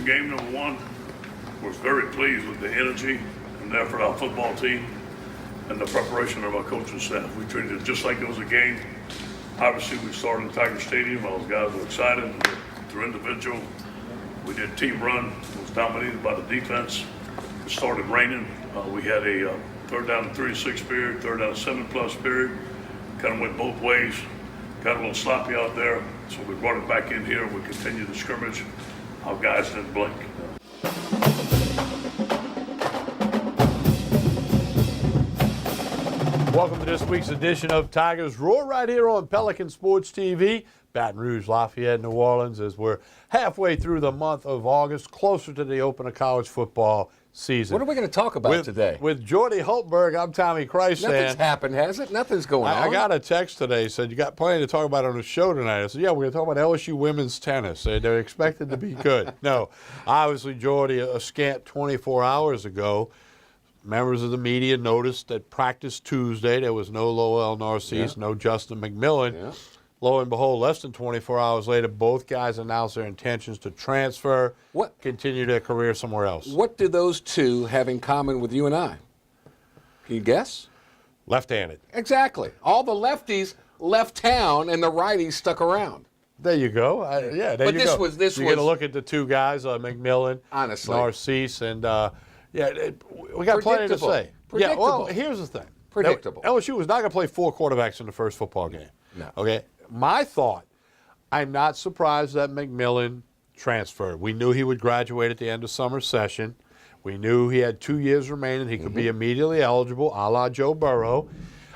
game number one. Was very pleased with the energy and the effort of our football team and the preparation of our coaching staff. We treated it just like it was a game. Obviously, we started in Tiger Stadium. All those guys were excited. Through individual, we did team run. It was dominated by the defense. It started raining. We had a third down and 36 period, third down and 7+ period. Kind of went both ways. Got a little sloppy out there, so we brought it back in here. We continued the scrimmage. Our guys didn't blink. Welcome to this week's edition of Tigers Roar right here on Pelican Sports TV. Baton Rouge, Lafayette, New Orleans, as we're halfway through the month of August, closer to the open of college football season. What are we going to talk about today? With Jordy Hultberg, I'm Tommy Kreisand. Nothing's happened, has it? Nothing's going on. I got a text today, said, you got plenty to talk about on the show tonight. I said, yeah, we're going to talk about LSU women's tennis. They're expected to be good. No, obviously, Jordy, a scant 24 hours ago, members of the media noticed that practice Tuesday, there was no Lowell Narcisse, no Justin McMillan. Yeah. Lo and behold, less than 24 hours later, both guys announced their intentions to transfer, continue their career somewhere else. What do those two have in common with you and I? Can you guess? Left-handed. Exactly. All the lefties left town and the righties stuck around. There you go. You're going to look at the two guys, McMillan, honestly, Narcisse, and we got plenty to say. Yeah, well, here's the thing. Predictable. LSU was not going to play 4 quarterbacks in the first football game. No. Okay. My thought, I'm not surprised that McMillan transferred. We knew he would graduate at the end of summer session. We knew he had 2 years remaining. He could be immediately eligible, a la Joe Burrow.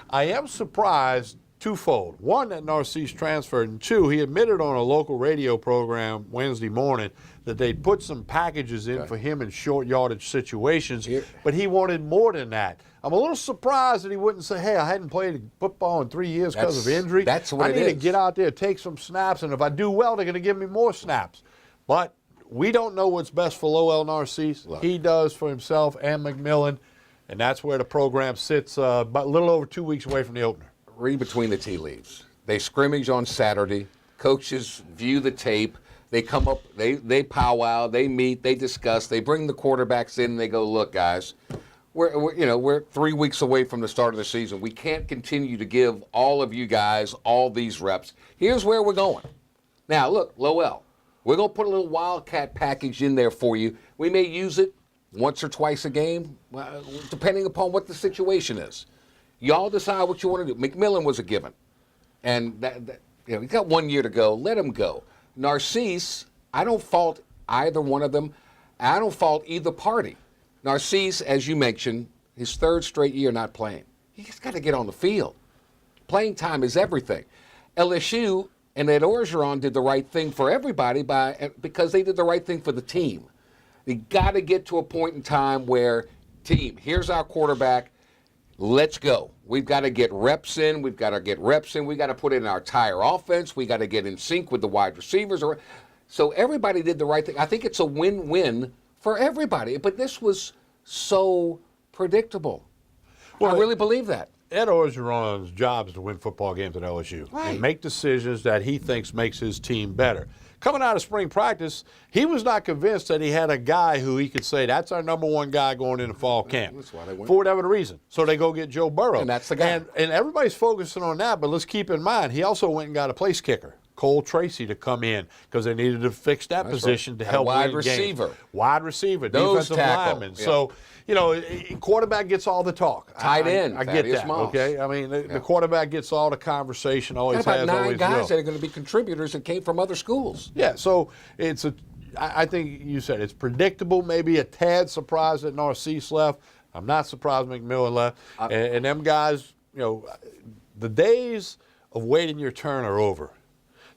I am surprised twofold. One, that Narcisse transferred, and two, he admitted on a local radio program Wednesday morning that they'd put some packages in for him in short yardage situations, but he wanted more than that. I'm a little surprised that he wouldn't say, hey, I hadn't played football in 3 years because of injury. That's what I need to get out there, take some snaps, and if I do well, they're going to give me more snaps. But we don't know what's best for Lowell Narcisse. He does for himself and McMillan, and that's where the program sits about a little over 2 weeks away from the opener. Read between the tea leaves. They scrimmage on Saturday. Coaches view the tape. They come up, they powwow, they meet, they discuss, they bring the quarterbacks in, and they go, look, guys, we're 3 weeks away from the start of the season. We can't continue to give all of you guys all these reps. Here's where we're going. Now, look, Lowell, we're going to put a little Wildcat package in there for you. We may use it once or twice a game, depending upon what the situation is. Y'all decide what you want to do. McMillan was a given. And he's got 1 year to go. Let him go. Narcisse, I don't fault either one of them. I don't fault either party. Narcisse, as you mentioned, his 3rd straight year not playing. He's got to get on the field. Playing time is everything. LSU and Ed Orgeron did the right thing for everybody because they did the right thing for the team. They got to get to a point in time where, team, here's our quarterback. Let's go. We've got to get reps in. We've got to put in our entire offense. We got to get in sync with the wide receivers. So everybody did the right thing. I think it's a win-win for everybody. But this was so predictable. Well, I really believe that. Ed Orgeron's job is to win football games at LSU and make decisions that he thinks makes his team better. Coming out of spring practice, he was not convinced that he had a guy who he could say, that's our number one guy going into fall camp. That's why they went. For whatever reason. So they go get Joe Burrow. And that's the guy. And everybody's focusing on that, but let's keep in mind, he also went and got a place kicker, Cole Tracy, to come in because they needed to fix that position to help wide win receiver. Games. Wide receiver, Nose defensive tackle. lineman. Yeah. So, quarterback gets all the talk. Tight end. I get that, okay? I mean, the quarterback gets all the conversation, always has, always will. About 9 guys that are going to be contributors that came from other schools. Yeah, so I think you said it's predictable, maybe a tad surprised that Narcisse left. I'm not surprised McMillan left. And them guys, the days of waiting your turn are over.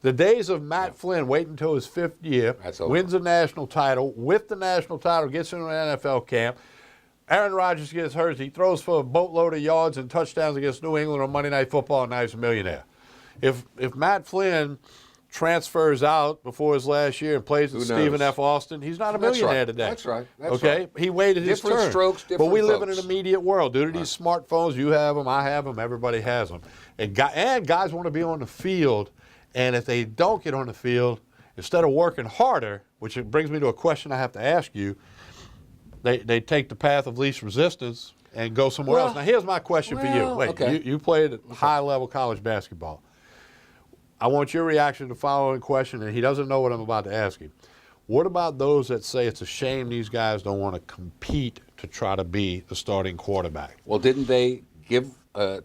The days of Matt Flynn waiting until his 5th year, wins a national title, with the national title, gets into an NFL camp. Aaron Rodgers gets hurt. He throws for a boatload of yards and touchdowns against New England on Monday Night Football, and now he's a millionaire. If Matt Flynn transfers out before his last year and plays with Stephen F. Austin, he's not a millionaire today. That's right. Okay? He waited his turn. Different strokes, different But we live folks. in an immediate world. Due to these smartphones, you have them, I have them, everybody has them. And guys want to be on the field, and if they don't get on the field, instead of working harder, which it brings me to a question I have to ask you, they take the path of least resistance and go somewhere else. Now, here's my question for you. Wait, okay. you played high-level college basketball. I want your reaction to the following question, and he doesn't know what I'm about to ask him. What about those that say it's a shame these guys don't want to compete to try to be the starting quarterback? Well, didn't they give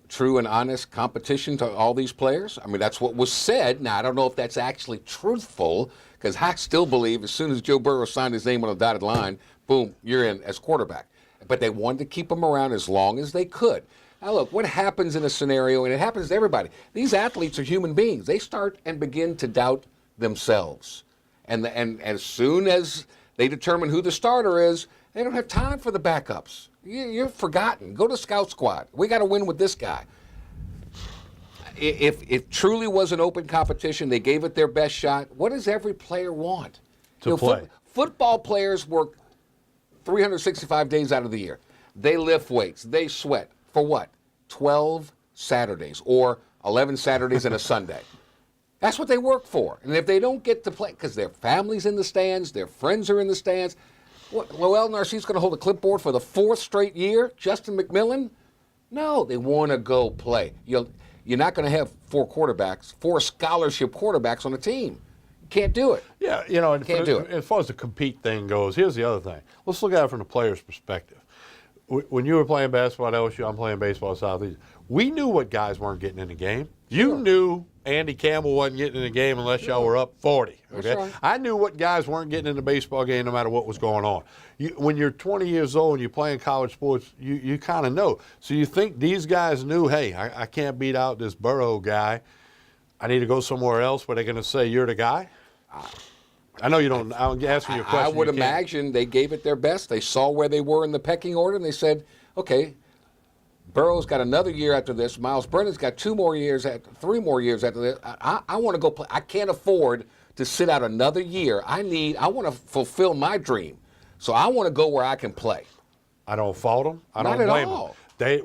true and honest competition to all these players? I mean, that's what was said. Now, I don't know if that's actually truthful, because I still believe as soon as Joe Burrow signed his name on a dotted line, boom, you're in as quarterback. But they wanted to keep him around as long as they could. Now, look, what happens in a scenario, and it happens to everybody, these athletes are human beings. They start and begin to doubt themselves. And as soon as they determine who the starter is, they don't have time for the backups. You're forgotten. Go to scout squad. We got to win with this guy. If it truly was an open competition, they gave it their best shot. What does every player want? To play. Football players work 365 days out of the year. They lift weights. They sweat. For what? 12 Saturdays or 11 Saturdays and a Sunday. That's what they work for. And if they don't get to play, because their family's in the stands, their friends are in the stands, Lowell Narcisse going to hold a clipboard for the 4th straight year? Justin McMillan? No, they want to go play. You're not going to have 4 scholarship quarterbacks on a team. You can't do it. Yeah, you know, Can't do it. As far as the compete thing goes, here's the other thing. Let's look at it from the player's perspective. When you were playing basketball at LSU, I'm playing baseball at Southeast. We knew what guys weren't getting in the game. You knew Andy Campbell wasn't getting in the game unless y'all were up 40. Okay, That's right. I knew what guys weren't getting in the baseball game no matter what was going on. When you're 20 years old and you're playing college sports, you kind of know. So you think these guys knew, hey, I can't beat out this Burrow guy. I need to go somewhere else where they're going to say you're the guy? I know you don't. I'm asking you a question. I would you can't. imagine they gave it their best. They saw where they were in the pecking order, and they said, okay, Burrow's got another year after this. Miles Brennan's got 3 more years after this. I want to go play. I can't afford to sit out another year. I want to fulfill my dream. So I want to go where I can play. I don't fault them. I Not don't at blame all. them.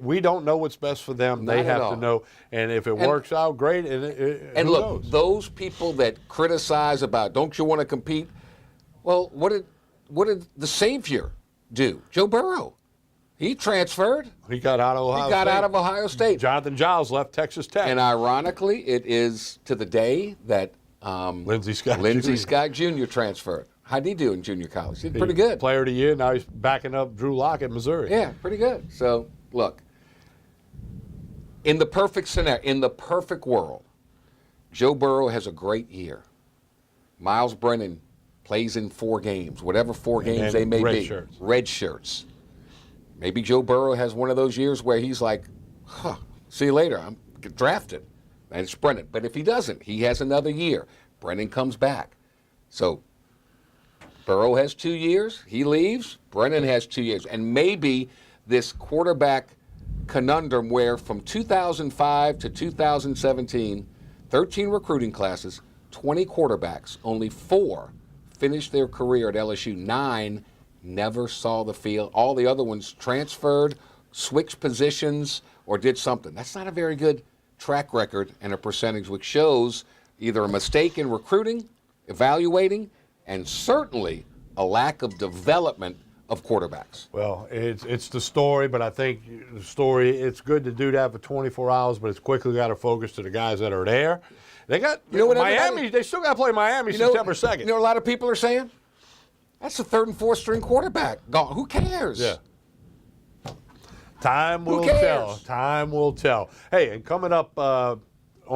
We don't know what's best for them. They Not at have all. to know. And if it works out, great. And who look, knows? those people that criticize about don't you want to compete? Well, what did the savior do? Joe Burrow. He transferred. He got out of Ohio He got State. out of Ohio State. Jonathan Giles left Texas Tech. And ironically, it is to the day that Lindsey Scott Lindsey Jr. Scott Jr. transferred. How'd he do in junior college? He did pretty good. Player of the year. Now he's backing up Drew Lock at Missouri. Yeah, pretty good. So, look, in the perfect scenario, in the perfect world, Joe Burrow has a great year. Miles Brennan plays in 4 games, whatever 4 games they may red be. shirts. Red shirts. Maybe Joe Burrow has one of those years where he's like, see you later, I'm drafted. And it's Brennan. But if he doesn't, he has another year. Brennan comes back. So Burrow has 2 years. He leaves. Brennan has 2 years. And maybe this quarterback conundrum where from 2005 to 2017, 13 recruiting classes, 20 quarterbacks, only 4 finished their career at LSU. 9 never saw the field. All the other ones transferred, switched positions, or did something. That's not a very good track record and a percentage, which shows either a mistake in recruiting, evaluating, and certainly a lack of development of quarterbacks. Well, it's the story, but I think the story, it's good to do that for 24 hours, but it's quickly got to focus to the guys that are there. They got what Miami. They still got to play Miami September 2nd. You know what a lot of people are saying? That's the 3rd and 4th string quarterback. Gone. Who cares? Yeah. Time will cares? tell. Time will tell. Hey, and coming up on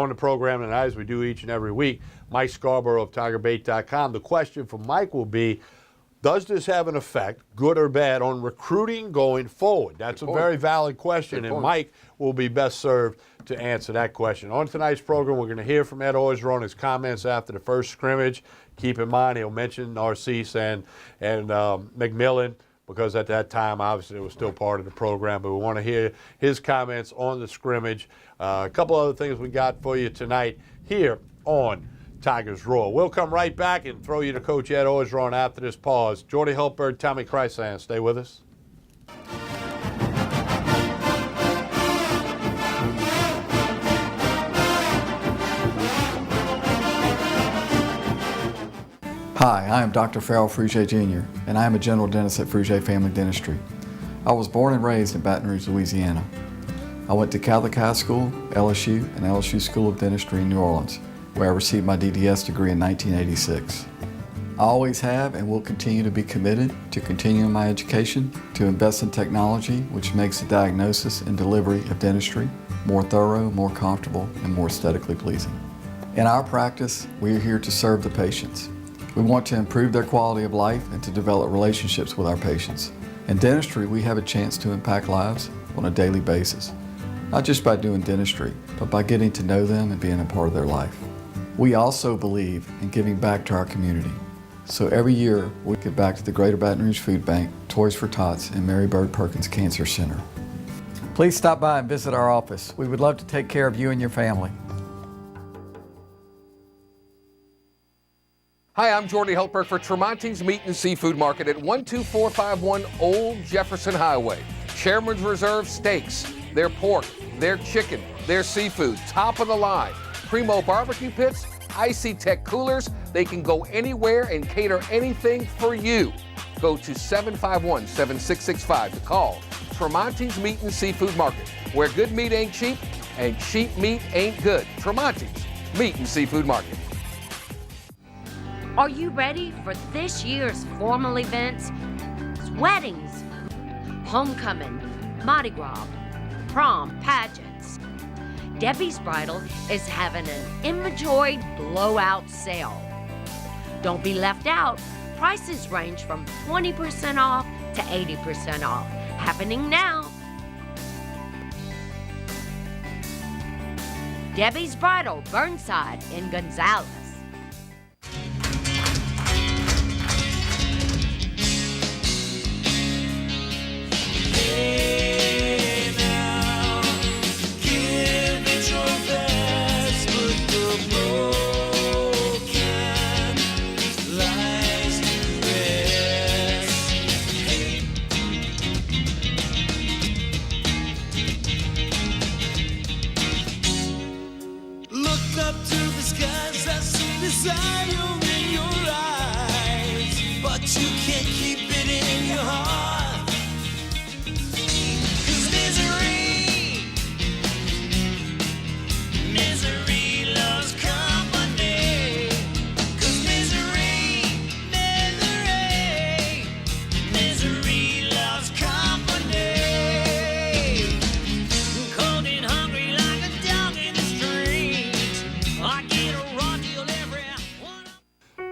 the program tonight, as we do each and every week, Mike Scarborough of TigerBait.com. The question for Mike will be, does this have an effect, good or bad, on recruiting going forward? That's a very valid question, and Mike will be best served to answer that question. On tonight's program, we're going to hear from Ed Orgeron, his comments after the first scrimmage. Keep in mind, he'll mention Narcisse and McMillan, because at that time, obviously, it was still part of the program, but we want to hear his comments on the scrimmage. A couple other things we got for you tonight here on Tigers Roar. We'll come right back and throw you to Coach Ed Orgeron after this pause. Jordy Hultberg, Tommy Chrysan, stay with us. Hi, I am Dr. Farrell Frugier Jr., and I am a general dentist at Frugier Family Dentistry. I was born and raised in Baton Rouge, Louisiana. I went to Catholic High School, LSU, and LSU School of Dentistry in New Orleans, where I received my DDS degree in 1986. I always have and will continue to be committed to continuing my education, to invest in technology which makes the diagnosis and delivery of dentistry more thorough, more comfortable, and more aesthetically pleasing. In our practice, we are here to serve the patients. We want to improve their quality of life and to develop relationships with our patients. In dentistry, we have a chance to impact lives on a daily basis, not just by doing dentistry, but by getting to know them and being a part of their life. We also believe in giving back to our community. So every year, we give back to the Greater Baton Rouge Food Bank, Toys for Tots, and Mary Bird Perkins Cancer Center. Please stop by and visit our office. We would love to take care of you and your family. Hi, I'm Jordy Helper for Tremonti's Meat and Seafood Market at 12451 Old Jefferson Highway. Chairman's Reserve steaks, their pork, their chicken, their seafood, top of the line. Primo barbecue pits, Icy Tech coolers. They can go anywhere and cater anything for you. Go to 751-7665 to call Tremonti's Meat and Seafood Market, where good meat ain't cheap and cheap meat ain't good. Tremonti's Meat and Seafood Market. Are you ready for this year's formal events? Weddings, homecoming, Mardi Gras, prom, pageants. Debbie's Bridal is having an inventory blowout sale. Don't be left out. Prices range from 20% off to 80% off. Happening now. Debbie's Bridal, Burnside in Gonzales.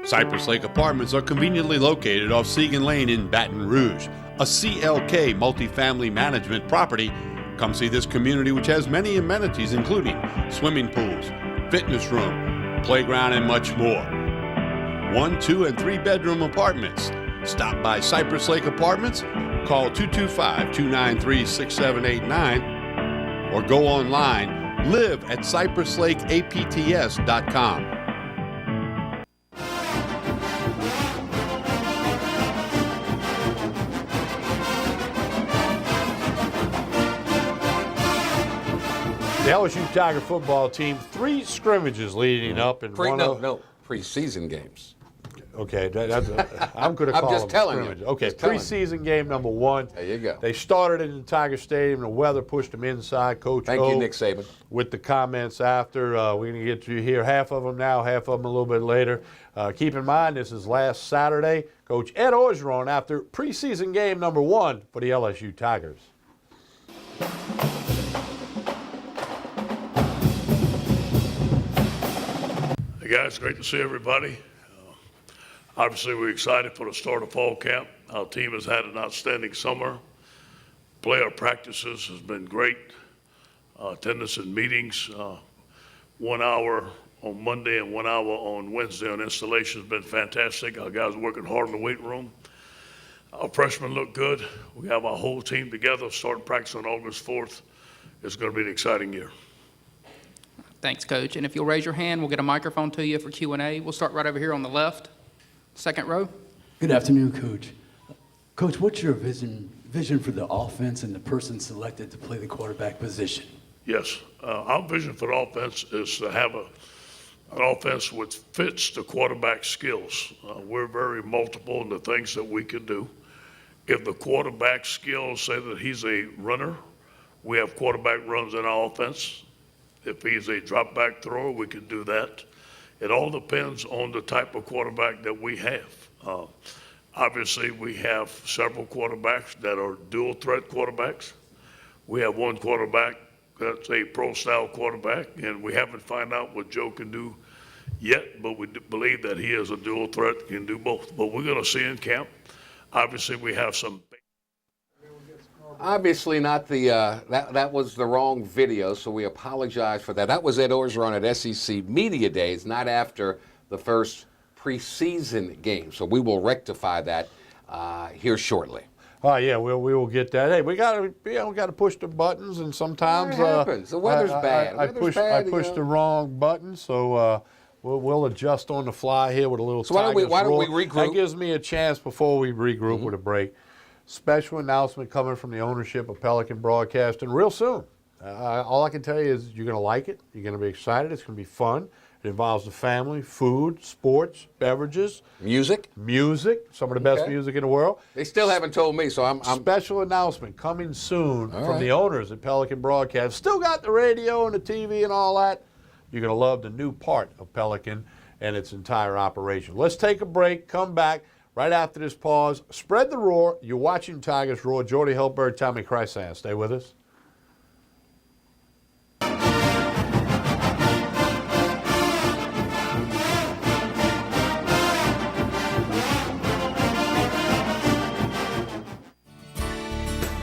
Cypress Lake Apartments are conveniently located off Segan Lane in Baton Rouge, a CLK multifamily management property. Come see this community, which has many amenities including swimming pools, fitness room, playground, and much more. 1, 2, and 3 bedroom apartments. Stop by Cypress Lake Apartments, call 225-293-6789, or go online, live at cypresslakeapts.com. The LSU Tiger football team, 3 scrimmages leading up in preseason games. Okay, I'm going to call just them telling scrimmage. you. Okay, Just telling preseason game number 1. There you go. They started in the Tiger Stadium. The weather pushed them inside. Coach Thank O, you, Nick Saban. with the comments after. We're going to get to hear half of them now, half of them a little bit later. Keep in mind, this is last Saturday. Coach Ed Orgeron after preseason game number 1 for the LSU Tigers. Hey guys, great to see everybody. Obviously, we're excited for the start of fall camp. Our team has had an outstanding summer. Player practices has been great. Attendance in meetings, 1 hour on Monday and 1 hour on Wednesday on installation has been fantastic. Our guys are working hard in the weight room. Our freshmen look good. We have our whole team together, starting practice on August 4th. It's going to be an exciting year. Thanks, Coach. And if you'll raise your hand, we'll get a microphone to you for Q&A. We'll start right over here on the left, second row. Good afternoon, Coach. Coach, what's your vision for the offense and the person selected to play the quarterback position? Yes, our vision for the offense is to have an offense which fits the quarterback's skills. We're very multiple in the things that we can do. If the quarterback's skills say that he's a runner, we have quarterback runs in our offense. If he's a drop back thrower, we can do that. It all depends on the type of quarterback that we have. Obviously, we have several quarterbacks that are dual threat quarterbacks. We have one quarterback that's a pro style quarterback, and we haven't found out what Joe can do yet, but we believe that he is a dual threat, can do both. But we're going to see in camp. Obviously, we have some. Obviously not the, that was the wrong video, so we apologize for that. That was Ed Orgeron at SEC Media Days, not after the first preseason game. So we will rectify that here shortly. Oh yeah, we will get that. Hey, we got to push the buttons, and sometimes It happens. The weather's bad. I Weather's push bad, the wrong button, so we'll adjust on the fly here with a little. So why don't we regroup? That gives me a chance before we regroup with a break. Special announcement coming from the ownership of Pelican Broadcasting real soon. All I can tell you is you're going to like it. You're going to be excited. It's going to be fun. It involves the family, food, sports, beverages. Music, some of the best music in the world. They still haven't told me, so I'm Special announcement coming soon from the owners at Pelican Broadcast. Still got the radio and the TV and all that. You're going to love the new part of Pelican and its entire operation. Let's take a break, come back. Right after this pause, spread the roar. You're watching Tigers Roar. Jordy Hilbert, Tommy Chrysan. Stay with us.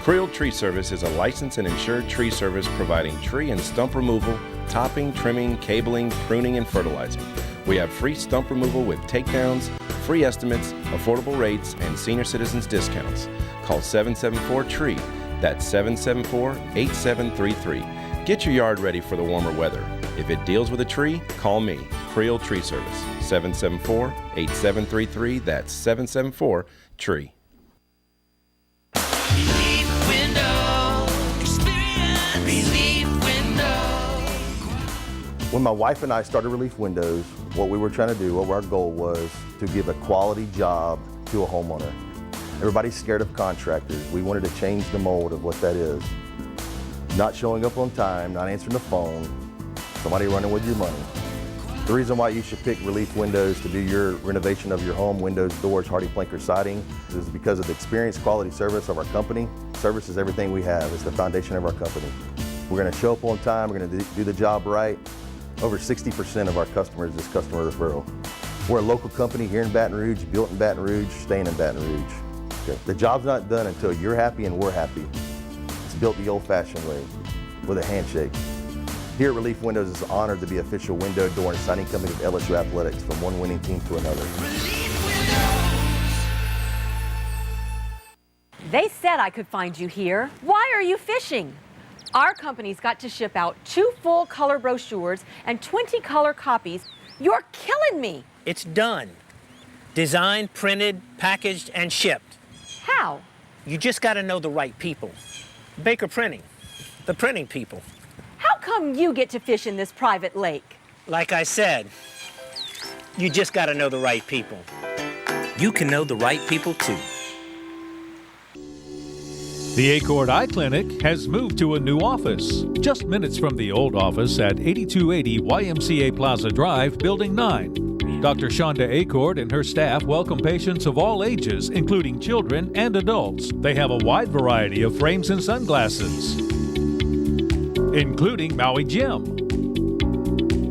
Creel Tree Service is a licensed and insured tree service providing tree and stump removal, topping, trimming, cabling, pruning, and fertilizing. We have free stump removal with takedowns, free estimates, affordable rates, and senior citizens discounts. Call 774-TREE. That's 774-8733. Get your yard ready for the warmer weather. If it deals with a tree, call me, Creel Tree Service, 774-8733. That's 774-TREE. When my wife and I started Relief Windows, what we were trying to do, what our goal was to give a quality job to a homeowner. Everybody's scared of contractors. We wanted to change the mold of what that is. Not showing up on time, not answering the phone, somebody running with your money. The reason why you should pick Relief Windows to do your renovation of your home, windows, doors, hardy plank, or siding, is because of the experience, quality service of our company. Service is everything we have. It's the foundation of our company. We're going to show up on time. We're going to do the job right. Over 60% of our customers is customer referral. We're a local company here in Baton Rouge, built in Baton Rouge, staying in Baton Rouge. Okay. The job's not done until you're happy and we're happy. It's built the old-fashioned way, with a handshake. Here at Relief Windows, it's an honor to be official window, door, and siding company of LSU Athletics, from one winning team to another. They said I could find you here. Why are you fishing? Our company's got to ship out 2 full color brochures and 20 color copies. You're killing me. It's done. Designed, printed, packaged, and shipped. How? You just got to know the right people. Baker Printing, the printing people. How come you get to fish in this private lake? Like I said, you just got to know the right people. You can know the right people too. The Acord Eye Clinic has moved to a new office, just minutes from the old office at 8280 YMCA Plaza Drive, Building 9. Dr. Shonda Acord and her staff welcome patients of all ages, including children and adults. They have a wide variety of frames and sunglasses, including Maui Jim.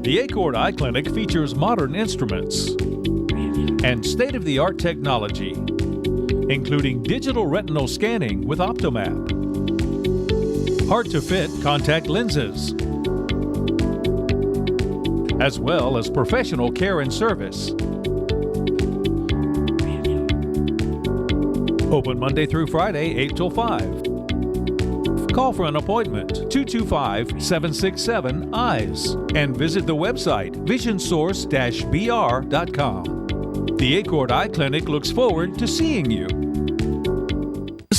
The Acord Eye Clinic features modern instruments and state-of-the-art technology, including digital retinal scanning with Optomap, hard-to-fit contact lenses, as well as professional care and service. Open Monday through Friday, 8 till 5. Call for an appointment, 225-767-EYES, and visit the website, visionsource-br.com. The Acord Eye Clinic looks forward to seeing you.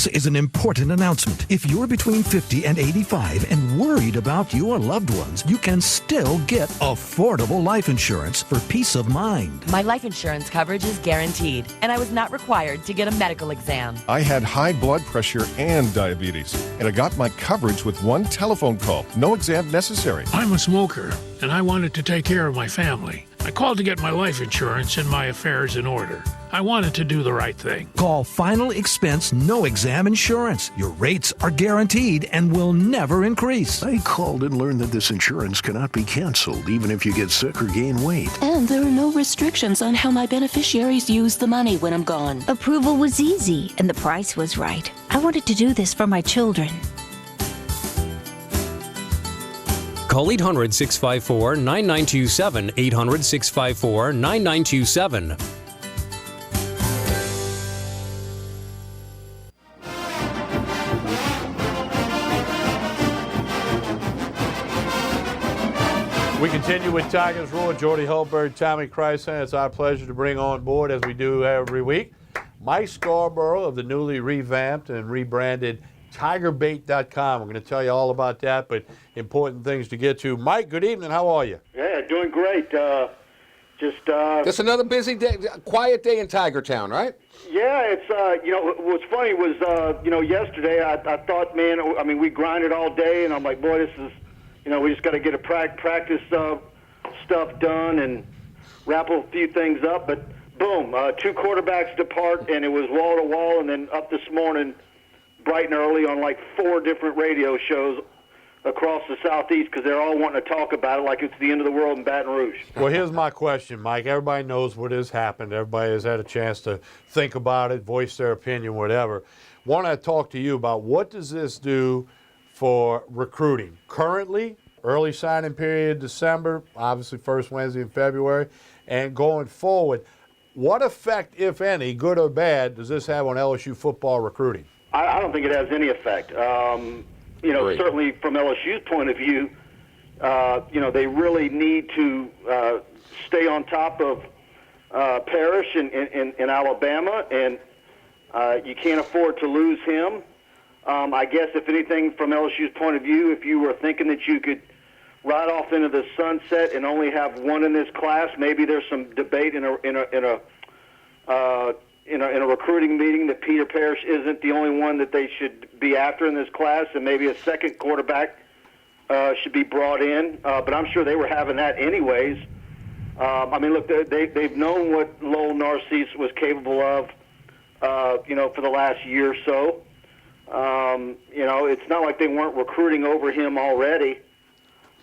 This is an important announcement. If you're between 50 and 85 and worried about your loved ones, you can still get affordable life insurance for peace of mind. My life insurance coverage is guaranteed, and I was not required to get a medical exam. I had high blood pressure and diabetes, and I got my coverage with one telephone call. No exam necessary. I'm a smoker, and I wanted to take care of my family. I called to get my life insurance and my affairs in order. I wanted to do the right thing. Call Final Expense No Exam Insurance. Your rates are guaranteed and will never increase. I called and learned that this insurance cannot be canceled even if you get sick or gain weight. And there are no restrictions on how my beneficiaries use the money when I'm gone. Approval was easy and the price was right. I wanted to do this for my children. Call 800-654-9927, 800-654-9927. We continue with Tigers Roar. Jordy Hultberg, Tommy Krysan. It's our pleasure to bring on board, as we do every week, Mike Scarborough of the newly revamped and rebranded TigerBait.com. We're going to tell you all about that, but important things to get to. Mike, good evening. How are you? Yeah, doing great. Just another busy day, quiet day in Tiger Town, right? Yeah, it's what's funny was yesterday I thought, man, I mean, we grinded all day, and I'm like, boy, this is, we just got to get a practice stuff done and wrap a few things up. But boom, 2 quarterbacks depart, and it was wall to wall, and then up this morning, bright and early, on like 4 different radio shows across the Southeast, because they're all wanting to talk about it like it's the end of the world in Baton Rouge. Well, here's my question, Mike. Everybody knows what has happened. Everybody has had a chance to think about it, voice their opinion, whatever. Want to talk to you about what does this do for recruiting? Currently, early signing period, December, obviously first Wednesday in February, and going forward, what effect, if any, good or bad, does this have on LSU football recruiting? I don't think it has any effect. Certainly from LSU's point of view, they really need to stay on top of Parrish in Alabama, and you can't afford to lose him. I guess, if anything, from LSU's point of view, if you were thinking that you could ride off into the sunset and only have one in this class, maybe there's some debate in a recruiting meeting that Peter Parrish isn't the only one that they should be after in this class, and maybe a second quarterback should be brought in. But I'm sure they were having that anyways. Look, they've known what Lowell Narcisse was capable of, for the last year or so. It's not like they weren't recruiting over him already.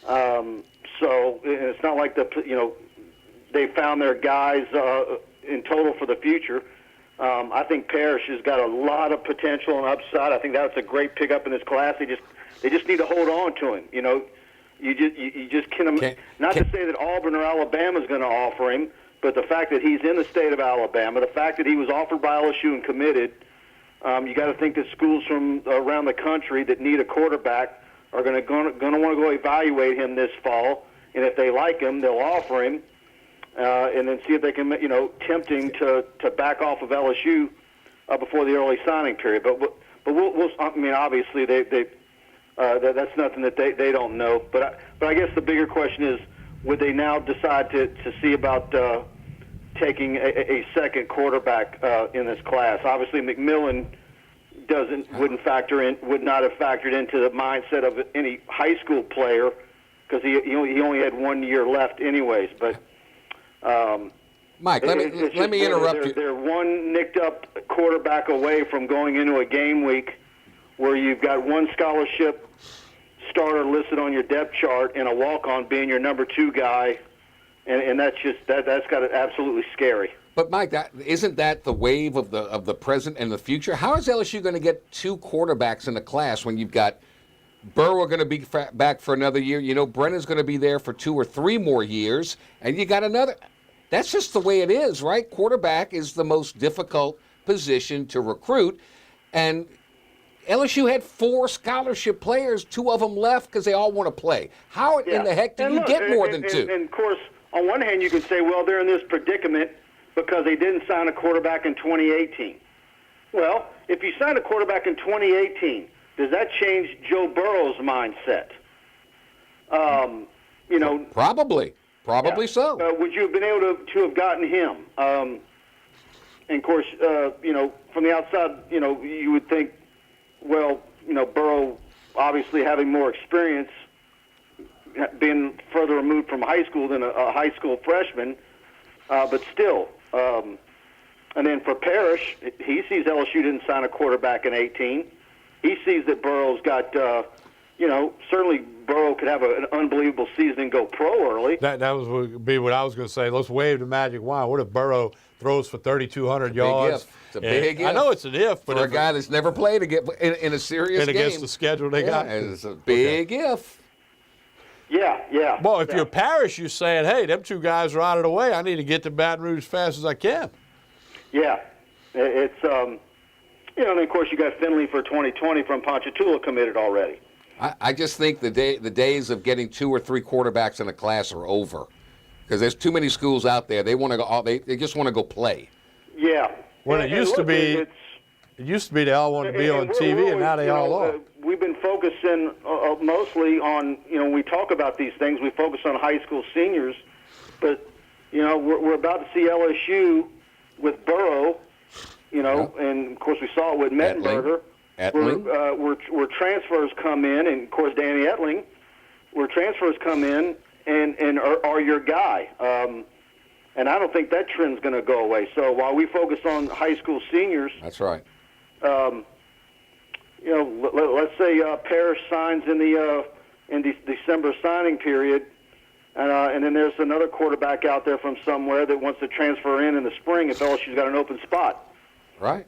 So it's not like they found their guys in total for the future. I think Parrish has got a lot of potential and upside. I think that's a great pickup in this class. They just need to hold on to him. You just can't. Not to say that Auburn or Alabama is going to offer him, but the fact that he's in the state of Alabama, the fact that he was offered by LSU and committed, you got to think that schools from around the country that need a quarterback are going to want to go evaluate him this fall, and if they like him, they'll offer him. And then see if they can, tempt him to back off of LSU before the early signing period. But obviously that's nothing that they don't know. But I guess the bigger question is, would they now decide to see about taking a second quarterback in this class? Obviously, McMillan would not have factored into the mindset of any high school player, because he only had 1 year left anyways. But Mike, let me interrupt you. They're one nicked up quarterback away from going into a game week where you've got one scholarship starter listed on your depth chart and a walk-on being your number 2 guy, and that's got it absolutely scary. But Mike, isn't that the wave of the present and the future? How is LSU going to get 2 quarterbacks in the class when you've got Burrow going to be back for another year? Brennan's going to be there for 2 or 3 more years, and you got another. That's just the way it is, right? Quarterback is the most difficult position to recruit, and LSU had 4 scholarship players. 2 of them left because they all want to play. How in the heck do you get more than 2? And of course, on one hand, you can say, well, they're in this predicament because they didn't sign a quarterback in 2018. Well, if you sign a quarterback in 2018, does that change Joe Burrow's mindset? You know, Probably so. would you have been able to have gotten him? And of course, you know, from the outside, you know, you would think, well, you know, Burrow obviously having more experience, being further removed from high school than a high school freshman, but still. And then for Parrish, he sees LSU didn't sign a quarterback in 18. He sees that Burrow's got, you know, certainly Burrow could have an unbelievable season and go pro early. That would be what I was going to say. Let's wave the magic wand. What if Burrow throws for 3,200 yards? It's a big if. I know it's an if, but for a guy that's never played in a serious and game. against the schedule they got. It's a big if. Yeah. Well, if you're Parrish, you're saying, hey, them two guys are out of the way. I need to get to Baton Rouge as fast as I can. Yeah. It's, you know, and of course you got Finley for 2020 from Ponchatoula committed already. I just think the days of getting 2 or 3 quarterbacks in a class are over, because there's too many schools out there. They want to go. They just want to go play. Yeah. Well, it used to be. It used to be they all wanted to be on TV, and now they all are. We've been focusing mostly on, you know, when we talk about these things, we focus on high school seniors, but you know, we're about to see LSU with Burrow, you know, and of course we saw it with Mettenberger. Where transfers come in, and of course Danny Etling, where transfers come in and are your guy. And I don't think that trend's going to go away. So while we focus on high school seniors, that's right. You know, let's say Parrish signs in the December signing period, and then there's another quarterback out there from somewhere that wants to transfer in the spring if LSU's got an open spot. Right.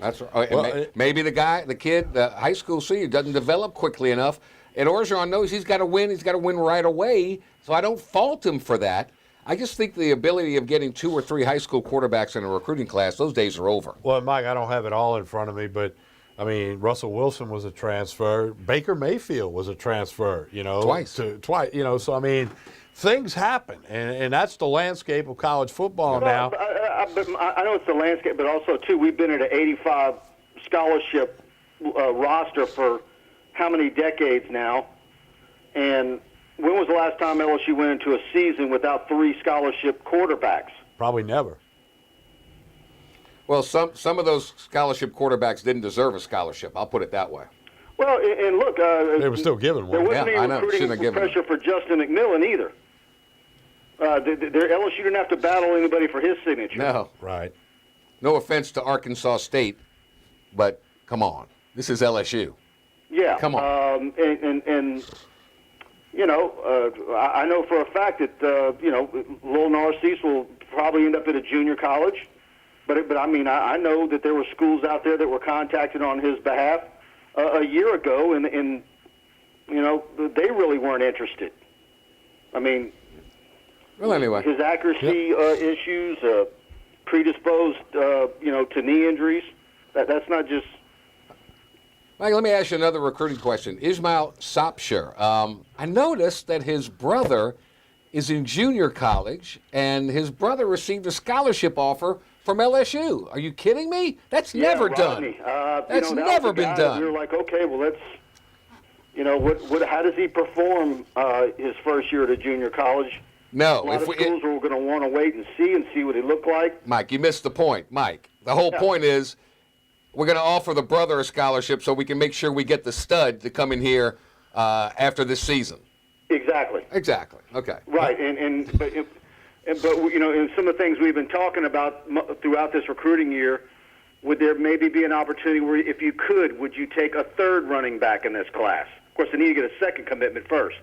That's right. Well, maybe the kid, the high school senior, doesn't develop quickly enough. And Orgeron knows he's got to win. He's got to win right away. So I don't fault him for that. I just think the ability of getting 2 or 3 high school quarterbacks in a recruiting class, those days are over. Well, Mike, I don't have it all in front of me, but I mean, Russell Wilson was a transfer. Baker Mayfield was a transfer. You know, twice. You know, so I mean, things happen, and that's the landscape of college football now. I know it's the landscape, but also, too, we've been at an 85 scholarship roster for how many decades now? And when was the last time LSU went into a season without 3 scholarship quarterbacks? Probably never. Well, some of those scholarship quarterbacks didn't deserve a scholarship. I'll put it that way. Well, and look, they were still given one. There wasn't any recruiting pressure for Justin McMillan either. LSU didn't have to battle anybody for his signature. No. Right. No offense to Arkansas State, but come on. This is LSU. Yeah. Come on. And you know, I know for a fact that, you know, Lil Narcisse will probably end up at a junior college. But I mean, I know that there were schools out there that were contacted on his behalf a year ago, and you know, they really weren't interested. I mean, well, anyway, his accuracy issues, predisposed, you know, to knee injuries. That's not just. Mike, let me ask you another recruiting question. Ismail Sopsher. I noticed that his brother is in junior college, and his brother received a scholarship offer from LSU. Are you kidding me? That's never Rodney. done. That's never been done. We were like, okay, well, let's, you know, how does he perform his first year at a junior college? No. A lot of schools are going to want to wait and see what he looked like. Mike, you missed the point. Mike, the whole point is we're going to offer the brother a scholarship so we can make sure we get the stud to come in here after this season. Exactly. Okay. Right, but you know, in some of the things we've been talking about throughout this recruiting year, would there maybe be an opportunity where, if you could, would you take a third running back in this class? Of course, they need to get a second commitment first.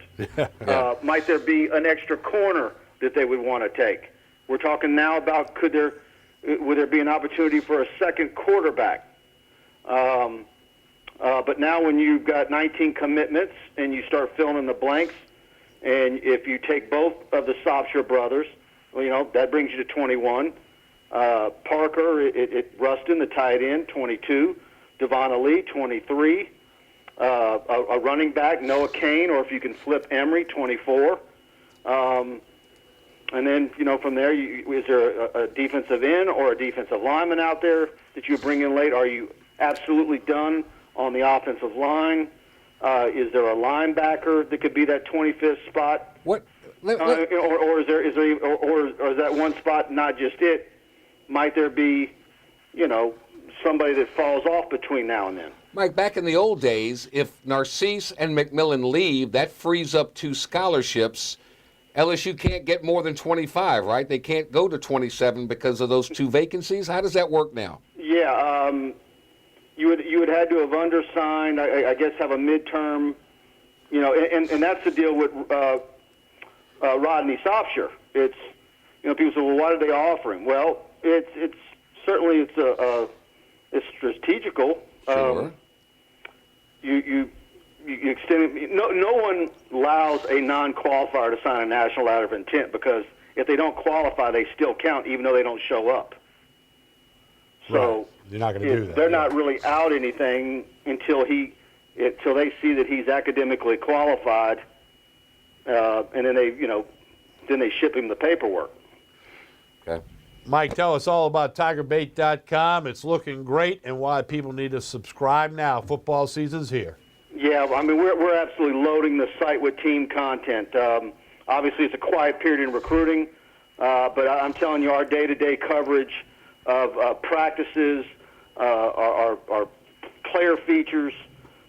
Might there be an extra corner that they would want to take? We're talking now about would there be an opportunity for a second quarterback? But now when you've got 19 commitments and you start filling in the blanks, and if you take both of the Sopsher brothers, well, you know, that brings you to 21. Parker, Rustin, the tight end, 22. Devon Ali, 23. A running back, Noah Kane, or if you can flip Emery, 24. And then, from there, is there a defensive end or a defensive lineman out there that you bring in late? Are you absolutely done on the offensive line? Is there a linebacker that could be that 25th spot? What? Or is that one spot not just it? Might there be, somebody that falls off between now and then? Mike, back in the old days, if Narcisse and McMillan leave, that frees up 2 scholarships. LSU can't get more than 25, right? They can't go to 27 because of those 2 vacancies. How does that work now? Yeah, you would had to have undersigned. I guess have a midterm, and that's the deal with Rodney Sopsher. It's people say, well, why did they offer him? Well, it's certainly it's strategical. Sure. You extend it. No one allows a non-qualifier to sign a national letter of intent because if they don't qualify, they still count even though they don't show up. So right. You're not going to do that. They're not really out anything until they see that he's academically qualified, and then they ship him the paperwork. Okay. Mike, tell us all about TigerBait.com. It's looking great and why people need to subscribe now. Football season's here. Yeah, I mean, we're absolutely loading the site with team content. Obviously, it's a quiet period in recruiting, but I'm telling you, our day-to-day coverage of practices, our player features,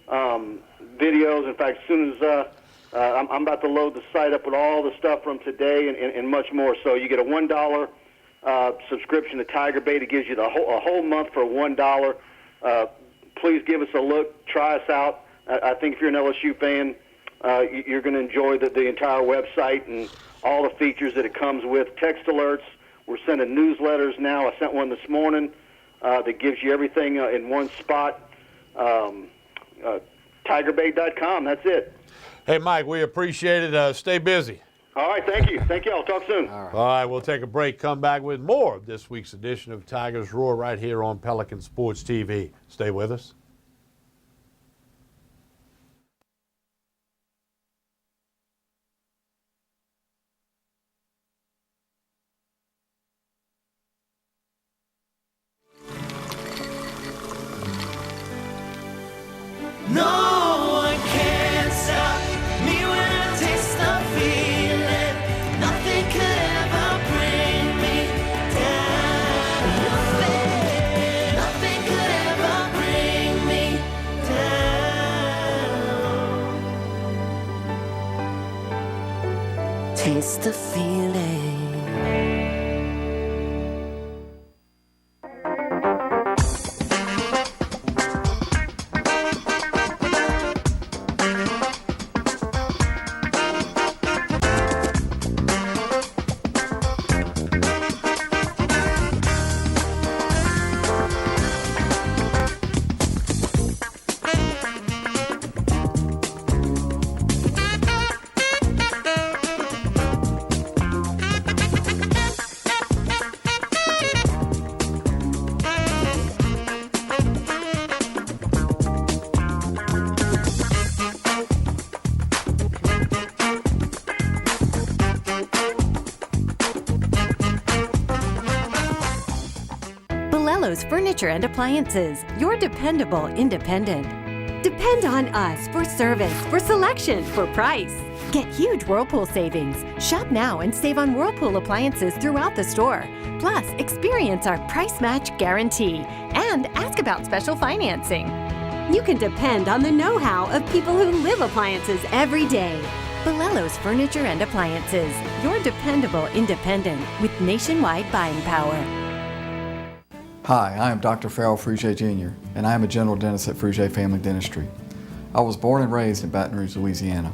videos. In fact, as soon as I'm about to load the site up with all the stuff from today and much more. So you get a $1 subscription to Tiger Bait. It gives you a whole month for $1. Please give us a look. Try us out. I think if you're an LSU fan, you're going to enjoy the entire website and all the features that it comes with. Text alerts. We're sending newsletters now. I sent one this morning that gives you everything in one spot. TigerBait.com. That's it. Hey, Mike, we appreciate it. Stay busy. All right, thank you. Thank you. I'll talk soon. All right, we'll take a break, come back with more of this week's edition of Tigers Roar right here on Pelican Sports TV. Stay with us. No one can stop me when I taste the feeling. Nothing could ever bring me down. Nothing could ever bring me down. Taste the feeling. Belello's Furniture and Appliances, your dependable independent. Depend on us for service, for selection, for price. Get huge Whirlpool savings. Shop now and save on Whirlpool appliances throughout the store. Plus, experience our price match guarantee and ask about special financing. You can depend on the know-how of people who live appliances every day. Belello's Furniture and Appliances, your dependable independent with nationwide buying power. Hi, I am Dr. Farrell Frugier Jr., and I am a general dentist at Frugier Family Dentistry. I was born and raised in Baton Rouge, Louisiana.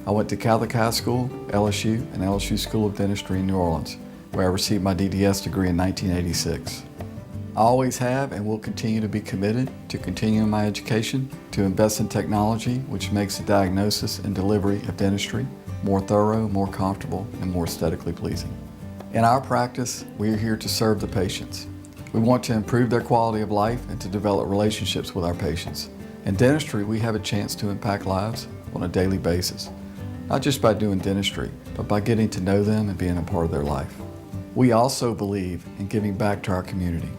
I went to Catholic High School, LSU, and LSU School of Dentistry in New Orleans, where I received my DDS degree in 1986. I always have and will continue to be committed to continuing my education, to invest in technology which makes the diagnosis and delivery of dentistry more thorough, more comfortable, and more aesthetically pleasing. In our practice, we are here to serve the patients. We want to improve their quality of life and to develop relationships with our patients. In dentistry, we have a chance to impact lives on a daily basis, not just by doing dentistry, but by getting to know them and being a part of their life. We also believe in giving back to our community.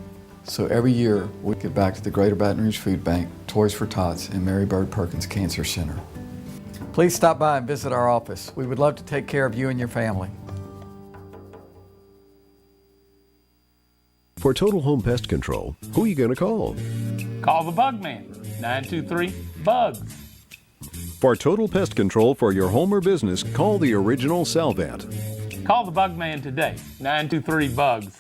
So every year, we give back to the Greater Baton Rouge Food Bank, Toys for Tots, and Mary Bird Perkins Cancer Center. Please stop by and visit our office. We would love to take care of you and your family. For Total Home Pest Control, who are you going to call? Call the Bug Man, 923-BUGS. For total pest control for your home or business, call the original Salvant. Call the Bug Man today, 923-BUGS.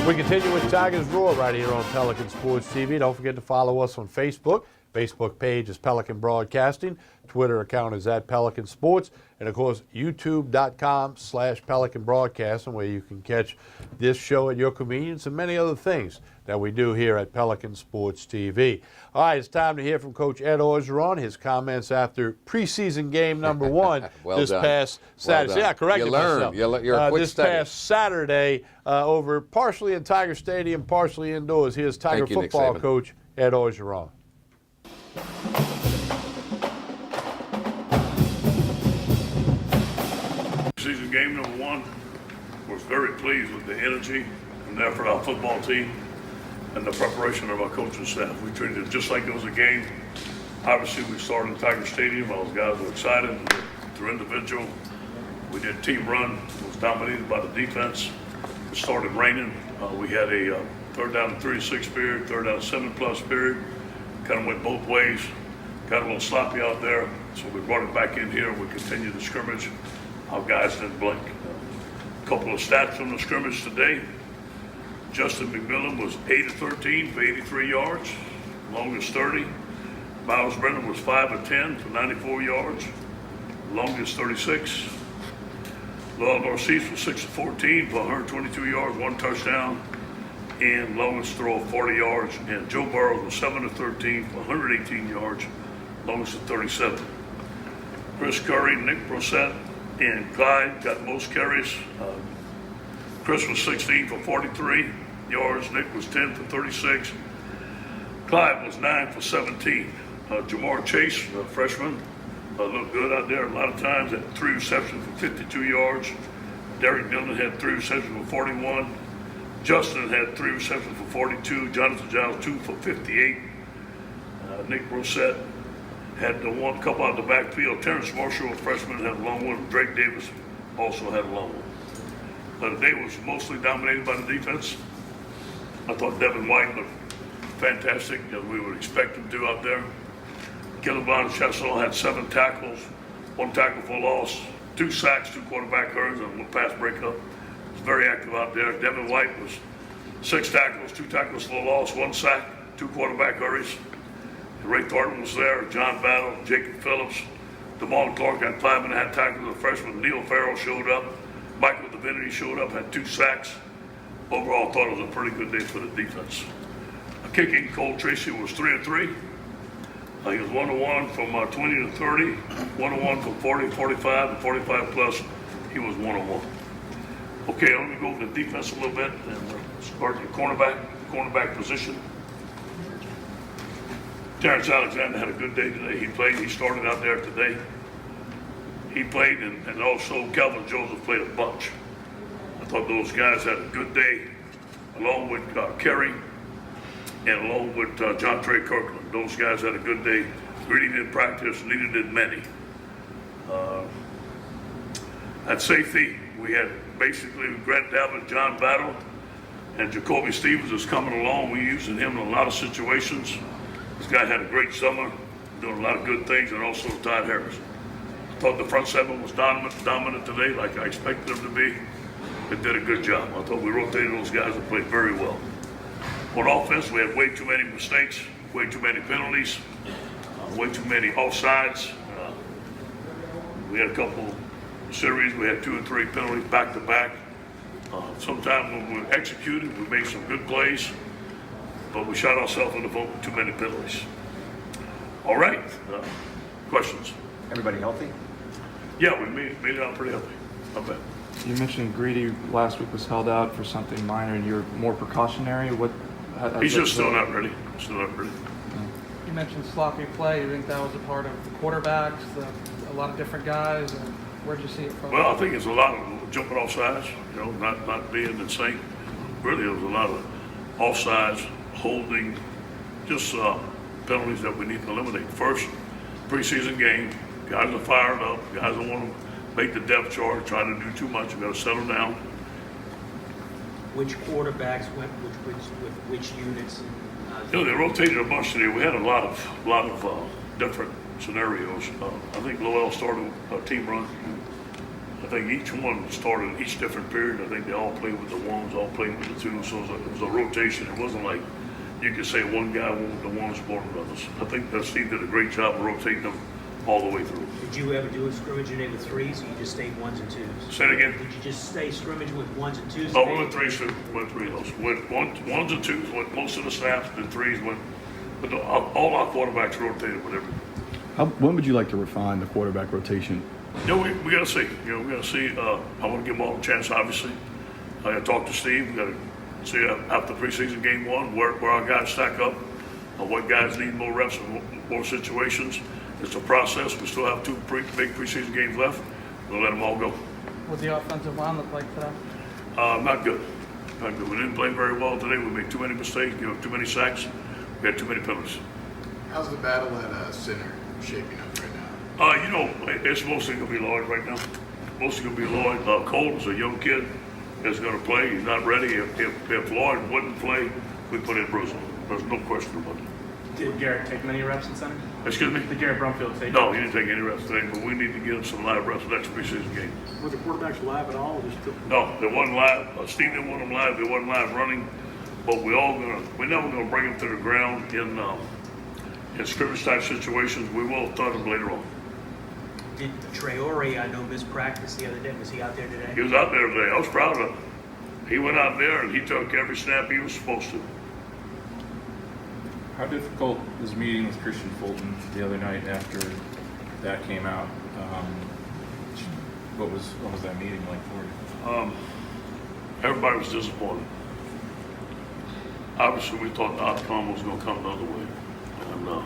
We continue with Tigers Roar right here on Pelican Sports TV. Don't forget to follow us on Facebook. Facebook page is Pelican Broadcasting. Twitter account is @Pelican Sports. And, of course, YouTube.com/Pelican Broadcasting, where you can catch this show at your convenience and many other things that we do here at Pelican Sports TV. All right, it's time to hear from Coach Ed Orgeron, his comments after preseason game number 1 Well this done. past Saturday. Well done. Yeah, corrected You learn. myself. You're a quick this study. past Saturday over partially in Tiger Stadium, partially indoors. Here's Tiger Thank you, Nick football Saban. coach Ed Orgeron. Season game number 1, was very pleased with the energy and the effort of our football team and the preparation of our coaching staff. We treated it just like it was a game. Obviously, we started in Tiger Stadium. All those guys were excited. Through individual, we did team run. It was dominated by the defense. It started raining. We had a 3rd down and 3-6 period, 3rd down and 7+ period. Kind of went both ways. Got a little sloppy out there, so we brought it back in here. We continued the scrimmage. Our guys didn't blink. A couple of stats from the scrimmage today. Justin McMillan was 8 of 13 for 83 yards, longest 30. Miles Brennan was 5 of 10 for 94 yards, longest 36. Lowell Narcisse was 6 of 14 for 122 yards, 1 touchdown, and longest throw of 40 yards. And Joe Burrows was 7 of 13 for 118 yards, longest of 37. Chris Curry, Nick Brosette, and Clyde got most carries. Chris was 16 for 43 yards. Nick was 10 for 36. Clyde was 9 for 17. Jamar Chase, a freshman, looked good out there a lot of times. Had 3 receptions for 52 yards. Derek Dillon had 3 receptions for 41. Justin had 3 receptions for 42. Jonathan Giles 2 for 58. Nick Brosette had the one couple out of the backfield. Terrence Marshall, a freshman, had a long one. Drake Davis also had a long one. The day was mostly dominated by the defense. I thought Devin White looked fantastic, as we would expect him to out there. Killebon Chesson had 7 tackles, 1 tackle for loss, 2 sacks, 2 quarterback hurries, and 1 pass breakup. He was very active out there. Devin White was 6 tackles, 2 tackles for loss, 1 sack, 2 quarterback hurries. Ray Thornton was there, John Battle, Jacob Phillips, DeMond Clark had 5.5 tackles. The freshman Neil Farrell showed up. Michael Divinity showed up, had 2 sacks. Overall, thought it was a pretty good day for the defense. Kicking, Cole Tracy was 3 of 3. He was 1 of 1 from 20 to 30, 1 of 1 from 40, 45, and 45 plus. He was 1 of 1. Okay, let me go over the defense a little bit and start the cornerback position. Terrence Alexander had a good day today. He played. He started out there today. He played, and also Calvin Joseph played a bunch. I thought those guys had a good day, along with Kerry and along with John Trey Kirkland. Those guys had a good day. Really did practice, needed it many. At safety, we had basically Grant David, John Battle, and Jacoby Stevens is coming along. We're using him in a lot of situations. This guy had a great summer, doing a lot of good things, and also Todd Harris. I thought the front 7 was dominant today, like I expected them to be. They did a good job. I thought we rotated those guys and played very well. On offense, we had way too many mistakes, way too many penalties, way too many offsides. We had a couple series, we had 2 or 3 penalties back to back. Sometimes when we executed, we made some good plays, but we shot ourselves in the foot with too many penalties. All right, questions? Everybody healthy? Yeah, we made it out pretty healthy. Not bad. You mentioned Greedy last week was held out for something minor, and you're more precautionary. He's just still not ready. Still not ready. You mentioned sloppy play. You think that was a part of the quarterbacks, a lot of different guys, or where'd you see it from? Well, I think it's a lot of jumping off sides, not being in sync. Really, it was a lot of offsides, holding, just penalties that we need to eliminate. First preseason game, guys are fired up. Guys don't want to make the depth chart, try to do too much. You got to settle down. Which quarterbacks went with which units? They rotated a bunch today. We had a lot of different scenarios. I think Lowell started a team run. I think each one started each different period. I think they all played with the ones, all played with the twos. So it was a rotation. It wasn't like you could say one guy won with the ones more than others. I think Steve did a great job of rotating them all the way through. Did you ever do a scrimmage today with threes, or you just stayed ones and twos? Say it again. Did you just stay scrimmaging with ones and twos? Oh, we went threes too. Went three of those. Went ones and twos. Went most of the snaps. Then threes went. But all our quarterbacks rotated with everything. When would you like to refine the quarterback rotation? We got to see. We got to see. I want to give them all a chance. Obviously, I got to talk to Steve. We got to see after preseason game one where our guys stack up. What guys need more reps in more situations. It's a process. We still have two big preseason games left. We'll let them all go. What the offensive line look like today? Not good. Not good. We didn't play very well today. We made too many mistakes. Too many sacks. We had too many penalties. How's the battle at center shaping up right now? It's mostly going to be Lloyd right now. Mostly going to be Lloyd. Cole is a young kid that's going to play. He's not ready. If Lloyd wouldn't play, we put in Bruce. There's no question about it. Did Garrett take many reps in center? Excuse me? Did Garrett Brumfield take? No, he didn't take any reps today, but we need to get him some live reps next preseason game. Were the quarterbacks live at all? No, they wasn't live. Steve didn't want them live. They wasn't live running. But we're never gonna bring them to the ground in scrimmage type situations. We will start them later on. Did Traore, I know, miss practice the other day? Was he out there today? He was out there today. I was proud of him. He went out there and he took every snap he was supposed to. How difficult was meeting with Christian Fulton the other night after that came out? What was that meeting like for you? Everybody was disappointed. Obviously, we thought the outcome was going to come the other way. And the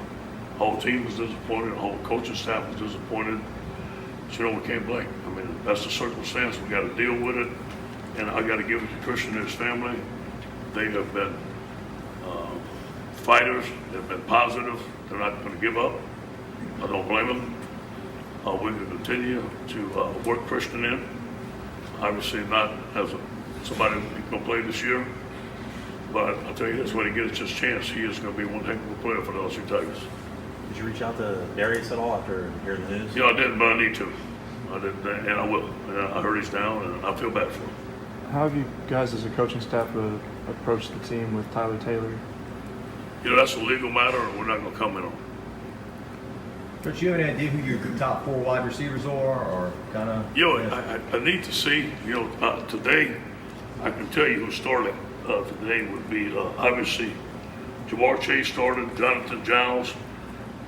whole team was disappointed. The whole coaching staff was disappointed. So, we can't blame. I mean, that's the circumstance. We got to deal with it. And I got to give it to Christian and his family. They have been fighters. They've been positive. They're not going to give up. I don't blame them. We're going to continue to work Christian in. Obviously, not as somebody who's going to play this year. But I'll tell you this, when he gets his chance, he is going to be one heck of a player for the LSU Tigers. Did you reach out to Darius at all after hearing the news? I didn't, but I need to. I didn't, and I will. I heard he's down, and I feel bad for him. How have you guys as a coaching staff approached the team with Tyler Taylor? That's a legal matter, and we're not going to comment on it. Coach, you have any idea who your top 4 wide receivers are, or kind of? I need to see. Today, I can tell you who started today would be obviously Jamar Chase started, Jonathan Giles,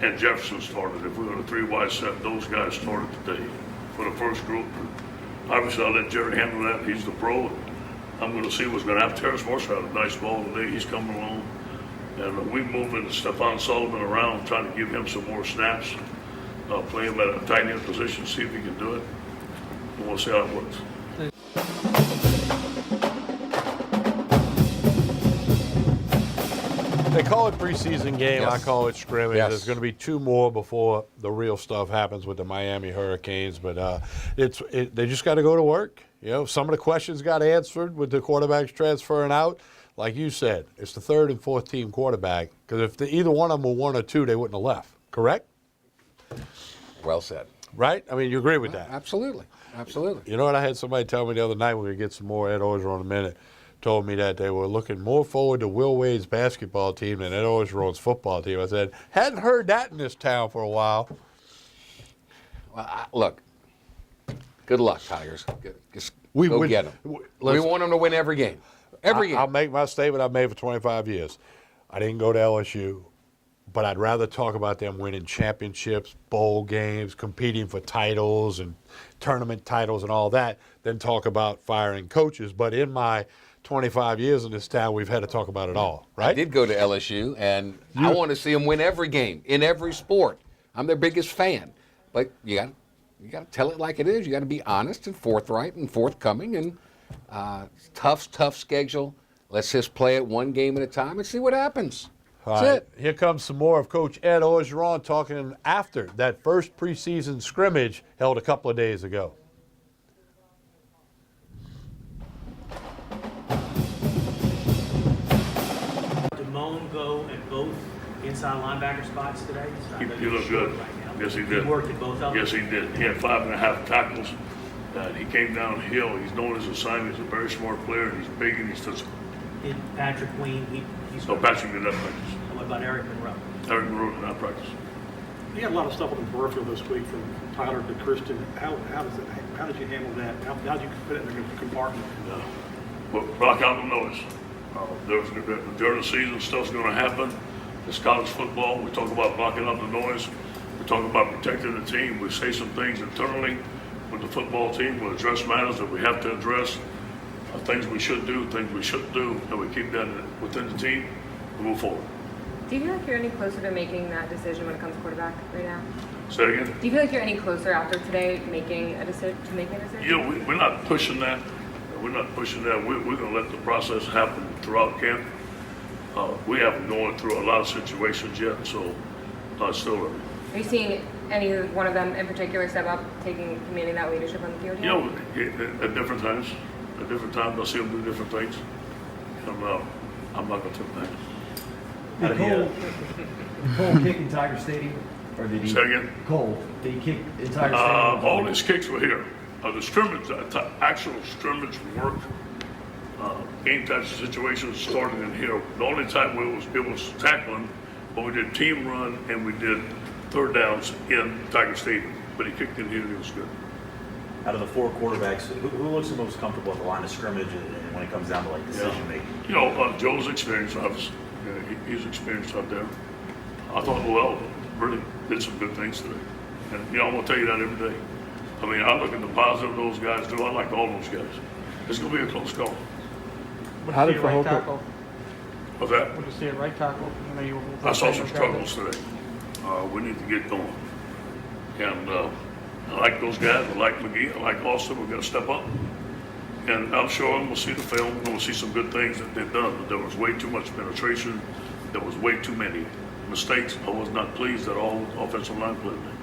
and Jefferson started. If we were a 3-wide set, those guys started today for the first group. Obviously, I'll let Jerry handle that. He's the pro. I'm going to see what's going to happen. Terrence Marshall had a nice ball today. He's coming along. And we're moving Stephon Sullivan around, trying to give him some more snaps, play him at a tight end position, see if he can do it. And we'll see how it works. They call it preseason game. Yes. I call it scrimmage. Yes. There's going to be 2 more before the real stuff happens with the Miami Hurricanes. But they just got to go to work. Some of the questions got answered with the quarterbacks transferring out. Like you said, it's the 3rd and 4th team quarterback. Because if either one of them were 1 or 2, they wouldn't have left. Correct? Well said. Right? I mean, you agree with that? Absolutely. Absolutely. You know what? I had somebody tell me the other night, we're going to get some more Ed Orgeron in a minute, told me that they were looking more forward to Will Wade's basketball team than Ed Orgeron's football team. I said, hadn't heard that in this town for a while. Well, look, good luck, Tigers. Just We go would- get them. We listen. want them to win every game. Every game. I'll make my statement I've made for 25 years. I didn't go to LSU, but I'd rather talk about them winning championships, bowl games, competing for titles and tournament titles and all that than talk about firing coaches. But in my 25 years in this town, we've had to talk about it all, right? I did go to LSU, and I want to see them win every game in every sport. I'm their biggest fan. But you got to tell it like it is. You got to be honest and forthright and forthcoming. And tough schedule. Let's just play it one game at a time and see what happens. All That's right. it. Here comes some more of Coach Ed Orgeron talking after that first preseason scrimmage held a couple of days ago. Did Moan go at both inside linebacker spots today? So He looked good. Yes, he did. He worked at both of them? Yes, he did. He had 5.5 tackles. He came downhill. He's known his assignment. He's a very smart player. He's big and he's physical. Did Patrick Queen, he's So Patrick did not practice. What about Eric Monroe? Eric Monroe did not practice. You had a lot of stuff on the peripheral this week from Tyler to Christian. How did you handle that? How did you put it in a compartment? Well, block out the noise. During the season, stuff's going to happen. It's college football. We talk about blocking out the noise. We talk about protecting the team. We say some things internally with the football team. We'll address matters that we have to address. Things we should do, things we shouldn't do, and we keep that within the team and move forward. Do you feel like you're any closer to making that decision when it comes to quarterback right now? Say it again? Do you feel like you're any closer after today making a decision? Yeah, we're not pushing that. We're not pushing that. We're going to let the process happen throughout camp. We haven't gone through a lot of situations yet, so it's still early. Are you seeing any one of them in particular step up, commanding that leadership on the field? You know, at different times. At different times, I see them do different things. And I'm not going to take that. Did Cole kick in Tiger Stadium? Or did he? Say again? Cole, did he kick in Tiger Stadium? All his kicks were here. The scrimmage, actual scrimmage work, game type situations started in here. The only time it was tackling, but we did team run and we did third downs in Tiger Stadium. But he kicked in here and it was good. Out of the four quarterbacks, who looks the most comfortable at the line of scrimmage and when it comes down to like decision making? You know, Joe's experienced, obviously. He's experienced out there. I thought Noel really did some good things today. And, you know, I'm going to tell you that every day. I mean, I look at the positive those guys do. I like all those guys. It's going to be a close call. How did right tackle? What's that? What did you see at right tackle? I saw some struggles today. We need to get going. And I like those guys. I like McGee. I like Austin. We're going to step up. And I'm sure we'll see the film. We're going to see some good things that they've done. But there was way too much penetration. There was way too many mistakes. I was not pleased at all with offensive line play today.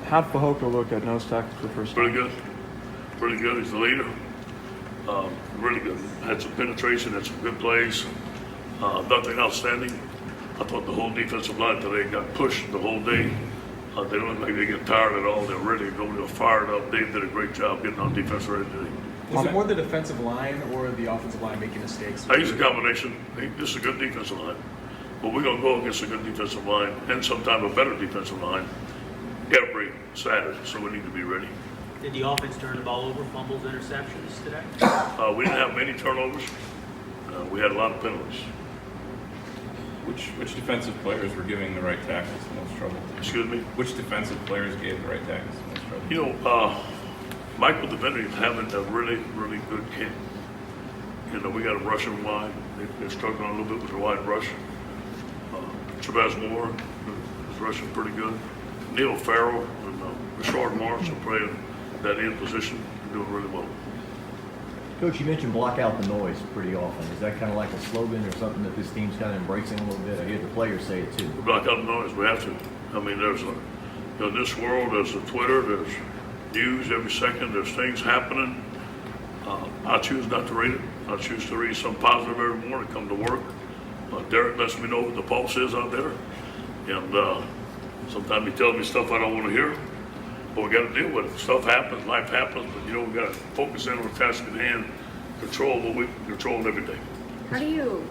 How'd Fehoko look at nose tackle for the first time? Pretty good. Pretty good. He's the leader. Really good. Had some penetration, had some good plays. Nothing outstanding. I thought the whole defensive line today got pushed the whole day. They don't look like they get tired at all. They're ready to go. They're fired up. Dave did a great job getting on defense ready today. Was it more the defensive line or the offensive line making mistakes? He's a combination. This is a good defensive line. But we're going to go against a good defensive line and sometimes a better defensive line every Saturday, so we need to be ready. Did the offense turn the ball over, fumbles, interceptions today? We didn't have many turnovers. We had a lot of penalties. Which defensive players were giving the right tackles the most trouble? Excuse me? Which defensive players gave the right tackles the most trouble? You know, Michael DeVenny is having a really, really good camp. You know, we got a rushing line. They're struggling a little bit with the wide rush. Chavez Moore is rushing pretty good. Neil Farrell and Rashard Morris are playing that end position. They're doing really well. Coach, you mentioned block out the noise pretty often. Is that kind of like a slogan or something that this team's kind of embracing a little bit? I hear the players say it too. We block out the noise. We have to. I mean, in this world, there's a Twitter, there's news every second, there's things happening. I choose not to read it. I choose to read something positive every morning, come to work. Derek lets me know what the pulse is out there. And sometimes he tells me stuff I don't want to hear. But we got to deal with it. Stuff happens, life happens, but you know, we got to focus in on the task at hand, control what we can control every day. How do you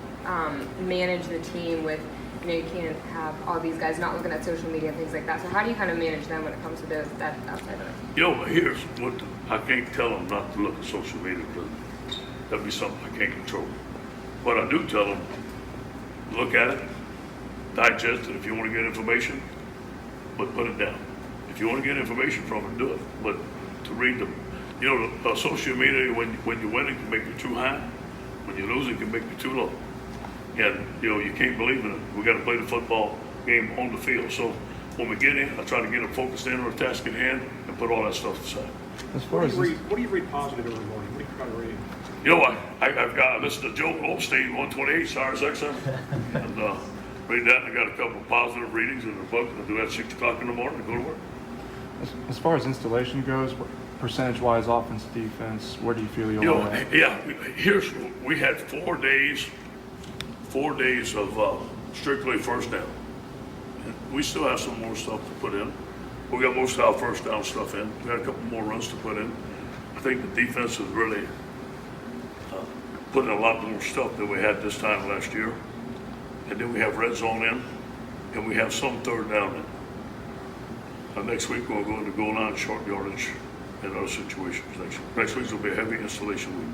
manage the team with, you know, you can't have all these guys not looking at social media and things like that. So how do you kind of manage them when it comes to that outside of it? You know, here's what I can't tell them not to look at social media because that'd be something I can't control. But I do tell them, look at it, digest it if you want to get information, but put it down. If you want to get information from it, do it. But to read You know, the social media, when you win, it can make you too high. When you lose, it can make you too low. And, you know, you can't believe in it. We got to play the football game on the field. So when we get in, I try to get them focused in on the task at hand and put all that stuff aside. As far as what do you read positive every morning? What do you try to read? You know what? I listened to Joe Osteen, 128, Sirius XM, and read that. I got a couple of positive readings in the book. I do that at 6 o'clock in the morning to go to work. as far as installation goes, percentage-wise, offense, defense, where do you feel you'll You know, at? yeah, we had 4 days of strictly first down. And we still have some more stuff to put in. We got most of our first down stuff in. We got a couple more runs to put in. I think the defense is really putting a lot more stuff than we had this time last year. And then we have red zone in, and we have some third down in. Next week we'll go into goal line, short yardage, and other situations. Next week will be a heavy installation week.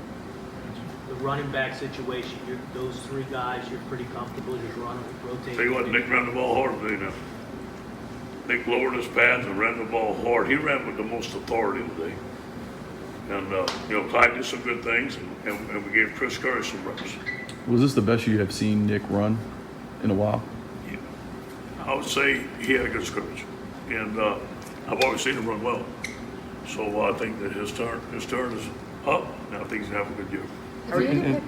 The running back situation, those 3 guys, you're pretty comfortable just running, rotating. Tell you what, Nick ran the ball hard today now. Nick lowered his pads and ran the ball hard. He ran with the most authority today. And, you know, Clyde did some good things, and we gave Chris Curry some reps. Was this the best you have seen Nick run in a while? Yeah. I would say he had a good scrimmage. And I've always seen him run well. So I think that his turn is up, and I think he's going to have a good year. If you had to pick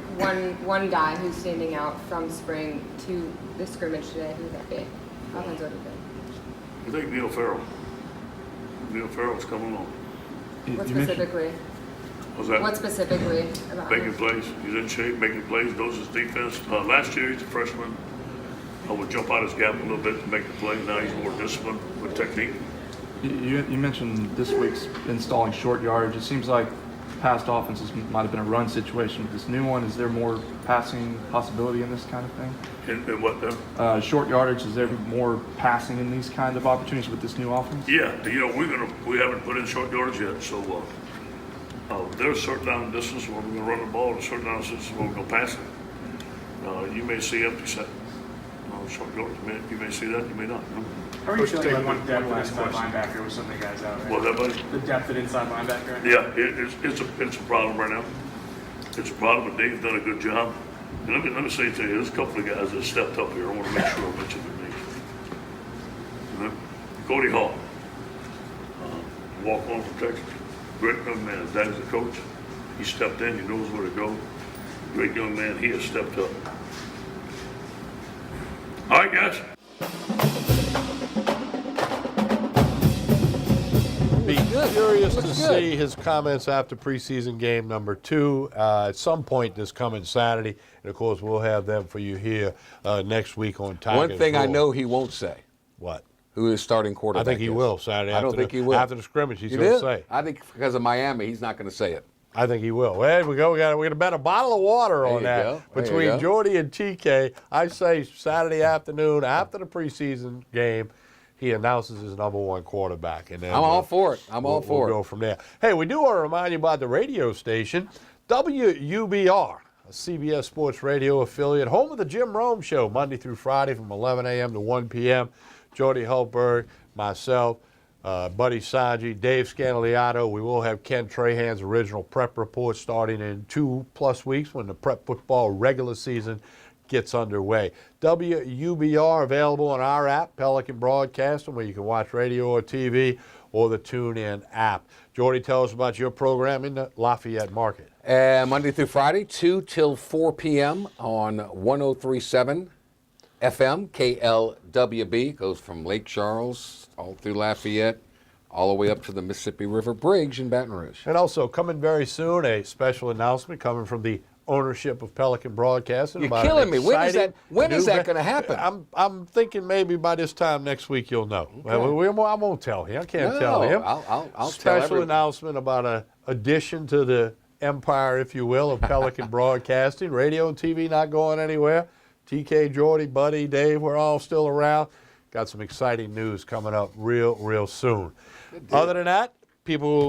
one guy who's standing out from spring to the scrimmage today, who would that be? Offense or defense? I think Neil Farrell. Neil Farrell's coming on. What specifically? What's that? What specifically about Making him? plays. He's in shape, making plays, knows his defense. Last year, he's a freshman. I would jump out his gap a little bit to make the play. Now he's more disciplined with technique. You mentioned this week's installing short yardage. It seems like past offenses might have been a run situation. With this new one, is there more passing possibility in this kind of thing? In what then? Short yardage, is there more passing in these kind of opportunities with this new offense? Yeah, you know, we haven't put in short yardage yet, so there's a certain down and distance where we're going to run the ball, and a certain down and distance where we're going to pass it. You may see empty set. Short yardage, you may see that, you may not. How are you feeling about one depth at inside linebacker with some of the guys out there? What's that, buddy? The depth at inside linebacker right now? Yeah, it's a problem right now. It's a problem, but Dave's done a good job. And let me say to you, there's a couple of guys that stepped up here. I want to make sure I mention their names. Cody Hall, walk-on from Texas. Great young man. His dad's a coach. He stepped in. He knows where to go. Great young man. He has stepped up. All right, guys. Be curious to see his comments after preseason game number 2 at some point this coming Saturday. And, of course, we'll have them for you here next week on Tigers. One thing I know he won't say. What? Who his starting quarterback I think he is. will Saturday. I don't think he will. After the scrimmage, he's going to say. I think because of Miami, he's not going to say it. I think he will. Well, we got to bet a bottle of water on that. There you Between go. Jordy and TK, I say Saturday afternoon after the preseason game, he announces his number 1 quarterback. And then I'm all for it. We'll go from there. Hey, we do want to remind you about the radio station, WUBR, a CBS Sports Radio affiliate, home of the Jim Rome Show, Monday through Friday from 11 a.m. to 1 p.m. Jordy Hultberg, myself, Buddy Sanji, Dave Scandaliato. We will have Ken Trahan's original prep report starting in 2+ weeks when the prep football regular season gets underway. WUBR available on our app, Pelican Broadcasting, where you can watch radio or TV, or the TuneIn app. Jordy, tell us about your program in the Lafayette market. Monday through Friday, 2 till 4 p.m. on 103.7 FM, KLWB. Goes from Lake Charles all through Lafayette, all the way up to the Mississippi River Bridge in Baton Rouge. And also coming very soon, a special announcement coming from the ownership of Pelican Broadcasting. You're killing me. When is that going to happen? I'm thinking maybe by this time next week you'll know. Okay. Well, I won't tell him. I can't tell him. I'll tell special everyone. announcement about an addition to the empire, if you will, of Pelican Broadcasting. Radio and TV not going anywhere. TK, Jordy, Buddy, Dave, we're all still around. Got some exciting news coming up real soon. Other than that,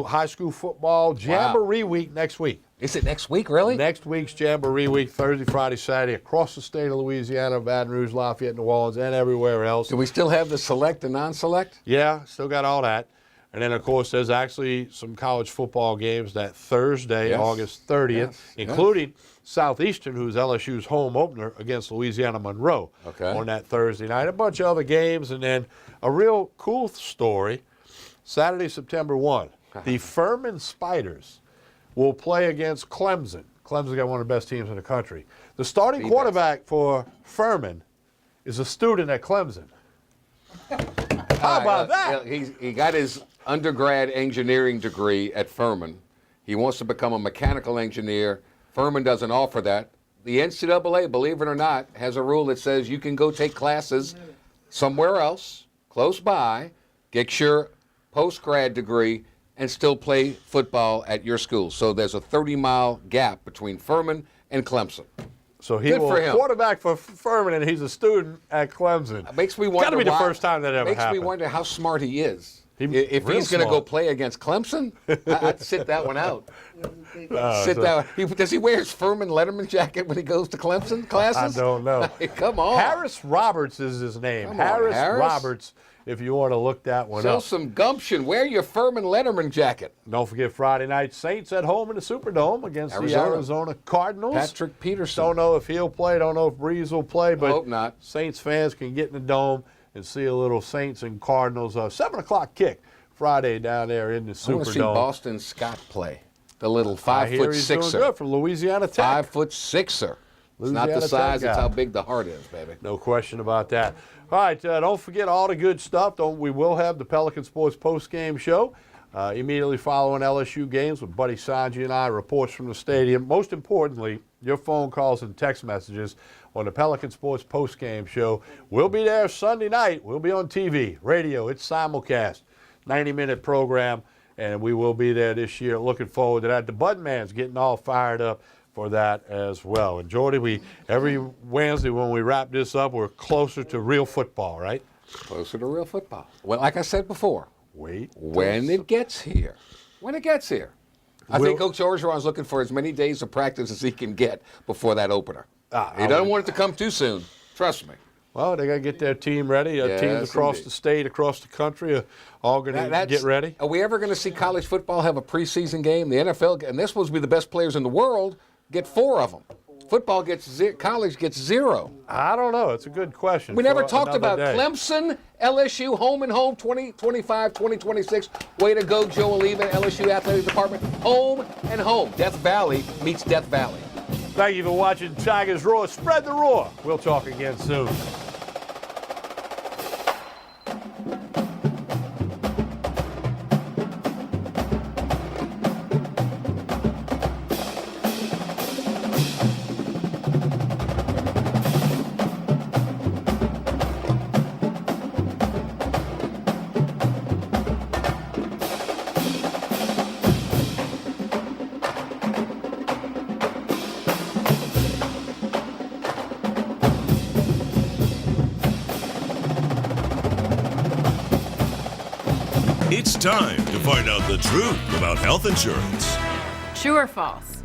high school football, Jamboree Week next week. Is it next week, really? Next week's Jamboree Week, Thursday, Friday, Saturday, across the state of Louisiana, Baton Rouge, Lafayette, New Orleans, and everywhere else. Do we still have the select and non-select? Yeah, still got all that. And then, of course, there's actually some college football games that Thursday, Yes. August 30th, Yes. including Southeastern, who's LSU's home opener against Louisiana Monroe on that Thursday night. A bunch of other games, and then a real cool story, Saturday, September 1. The Furman Spiders will play against Clemson. Clemson's got one of the best teams in the country. The starting quarterback for Furman is a student at Clemson. How about that? He got his undergrad engineering degree at Furman. He wants to become a mechanical engineer. Furman doesn't offer that. The NCAA, believe it or not, has a rule that says you can go take classes somewhere else, close by, get your post-grad degree, and still play football at your school. So there's a 30-mile gap between Furman and Clemson. So he Good will for him. quarterback for Furman, and he's a student at Clemson. Makes me wonder. Got to be the first time that ever Makes happened. me wonder how smart he is. If real he's going to go smart. play against Clemson, I'd sit that one out. So- Does he wear his Furman Letterman jacket when he goes to Clemson classes? I don't know. Come on. Harris Roberts is his name. Come on, Harris Harris. Roberts, if you want to look that one Show up. some gumption. Wear your Furman Letterman jacket. Don't forget Friday night Saints at home in the Superdome against the Arizona Cardinals. Patrick Peterson. Don't know if he'll play. Don't know if Breeze will play. But hope not. Saints fans can get in the dome and see a little Saints and Cardinals. 7 o'clock kick Friday down there in the I want to see Superdome. Boston Scott play. The little I hear he's doing 5'6"er. good for Louisiana Tech. 5'6"er. It's not Louisiana the Tech size, guy. it's how big the heart is, baby. No question about that. All right, don't forget all the good stuff. We will have the Pelican Sports post-game show immediately following LSU games with Buddy Sanji and I, reports from the stadium. Most importantly, your phone calls and text messages on the Pelican Sports post-game show. We'll be there Sunday night. We'll be on TV, radio. It's simulcast, 90-minute program, and we will be there this year. Looking forward to that. The Budman's getting all fired up for that as well. And Jordy, every Wednesday when we wrap this up, we're closer to real football, right? Closer to real football. Well, like I said before, wait when it gets here. When it gets here. I think Coach Orgeron's looking for as many days of practice as he can get before that opener. He doesn't want it to come too soon. Trust me. Well, they got to get their team ready. Yes, Teams across indeed. the state, across the country are all going to get ready. Are we ever going to see college football have a preseason game? The NFL, and they're supposed to be the best players in the world, get 4 of them. Football college gets 0. I don't know. It's a good question. We never for talked another about day. Clemson, LSU, home and home, 2025, 2026. Way to go, Joe Oliva, LSU Athletic Department. Home and home. Death Valley meets Death Valley. Thank you for watching Tigers Roar. Spread the roar. We'll talk again soon. It's time to find out the truth about health insurance. True or false?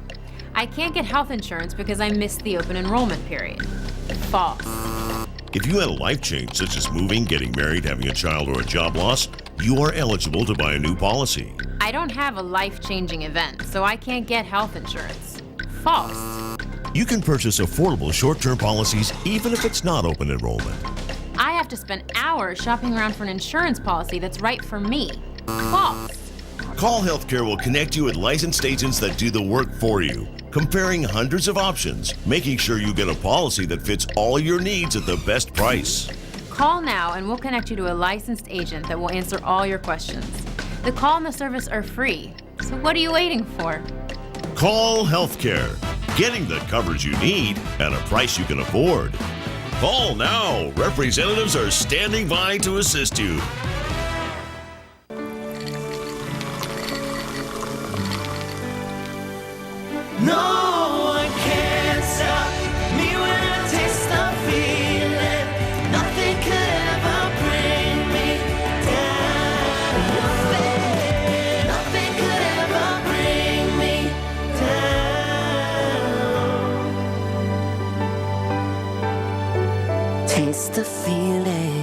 I can't get health insurance because I missed the open enrollment period. False. If you had a life change, such as moving, getting married, having a child, or a job loss, you are eligible to buy a new policy. I don't have a life-changing event, so I can't get health insurance. False. You can purchase affordable short-term policies even if it's not open enrollment. I have to spend hours shopping around for an insurance policy that's right for me. False. Call Healthcare will connect you with licensed agents that do the work for you, comparing hundreds of options, making sure you get a policy that fits all your needs at the best price. Call now and we'll connect you to a licensed agent that will answer all your questions. The call and the service are free, so what are you waiting for? Call Healthcare, getting the coverage you need at a price you can afford. Call now. Representatives are standing by to assist you. No one can stop me when I taste the feeling. Nothing could ever bring me down. Nothing could ever bring me down. Taste the feeling.